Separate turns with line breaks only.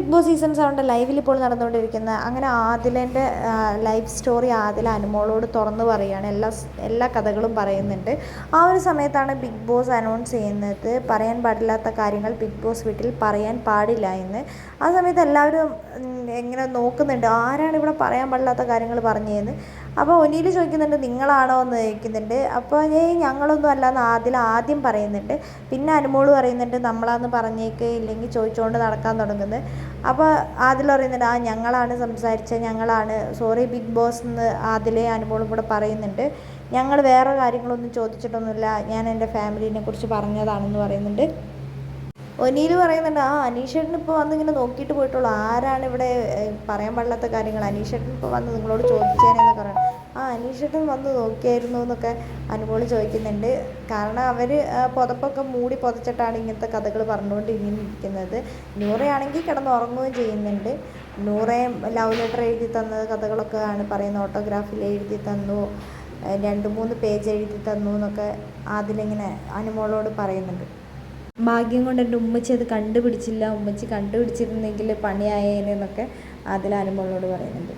Big boss season 7 ലൈവിൽ ഇപ്പോൾ നടന്നുകൊണ്ടിരിക്കുന്ന അങ്ങനെ ആദിലൻ്റെ ലൈഫ് സ്റ്റോറി ആദില അനുമോളോട് തുറന്നു പറയുകയാണ്. എല്ലാ കഥകളും പറയുന്നുണ്ട്. ആ ഒരു സമയത്താണ് ബിഗ് ബോസ് അനൗൺസ് ചെയ്യുന്നത് പറയാൻ പാടില്ലാത്ത കാര്യങ്ങൾ ബിഗ് ബോസ് വീട്ടിൽ പറയാൻ പാടില്ല എന്ന്. ആ സമയത്ത് എല്ലാവരും ഇങ്ങനെ നോക്കുന്നുണ്ട്, ആരാണ് ഇവിടെ പറയാൻ പാടില്ലാത്ത കാര്യങ്ങൾ പറഞ്ഞതെന്ന്. അപ്പോൾ ഒനിയിൽ ചോദിക്കുന്നുണ്ട്, നിങ്ങളാണോ എന്ന് ചോദിക്കുന്നുണ്ട്. അപ്പോൾ ഞങ്ങളൊന്നും അല്ലാന്ന് ആദ്യം പറയുന്നുണ്ട്. പിന്നെ അനുമോള് പറയുന്നുണ്ട്, നമ്മളാന്ന് പറഞ്ഞേക്ക്, ഇല്ലെങ്കിൽ ചോദിച്ചുകൊണ്ട് നടക്കാൻ തുടങ്ങുന്നത്. അപ്പോൾ ആദിൽ പറയുന്നുണ്ട്, ഞങ്ങളാണ് സംസാരിച്ചത്, ഞങ്ങളാണ്, സോറി ബിഗ് ബോസ് എന്ന് ആദിലെ അനുമോളും കൂടെ പറയുന്നുണ്ട്. ഞങ്ങൾ വേറെ കാര്യങ്ങളൊന്നും ചോദിച്ചിട്ടൊന്നുമില്ല, ഞാൻ എൻ്റെ ഫാമിലിനെ കുറിച്ച് പറഞ്ഞതാണെന്ന് പറയുന്നുണ്ട്. ഒനിയിൽ പറയുന്നുണ്ട്, അനീഷേട്ടൻ ഇപ്പോൾ വന്ന് ഇങ്ങനെ നോക്കിയിട്ട് പോയിട്ടുള്ളൂ, ആരാണ് ഇവിടെ പറയാൻ പാടില്ലാത്ത കാര്യങ്ങൾ, അനീഷേട്ടൻ ഇപ്പോൾ വന്ന് നിങ്ങളോട് ചോദിച്ചേനെന്നൊക്കെ പറയണം. അനീഷേട്ടൻ വന്ന് നോക്കിയായിരുന്നു എന്നൊക്കെ അനുമോള് ചോദിക്കുന്നുണ്ട്. കാരണം അവർ പുതപ്പൊക്കെ മൂടി പുതച്ചിട്ടാണ് ഇങ്ങനത്തെ കഥകൾ പറഞ്ഞുകൊണ്ട് ഇങ്ങനെ ഇരിക്കുന്നത്. നൂറയാണെങ്കിൽ കിടന്നുറങ്ങുകയും ചെയ്യുന്നുണ്ട്. നൂറയും ലവ് ലെറ്റർ എഴുതി തന്ന കഥകളൊക്കെ ആണ് പറയുന്നത്. ഓട്ടോഗ്രാഫിൽ എഴുതി തന്നു, 2-3 പേജ് എഴുതി തന്നു എന്നൊക്കെ അതിലിങ്ങനെ അനുമോളോട് പറയുന്നുണ്ട്. ഭാഗ്യം കൊണ്ട് എൻ്റെ ഉമ്മച്ചി അത് കണ്ടുപിടിച്ചില്ല, ഉമ്മച്ചി കണ്ടുപിടിച്ചിരുന്നെങ്കിൽ പണിയായേനെന്നൊക്കെ അതിൽ അനുമോളോട് പറയുന്നുണ്ട്.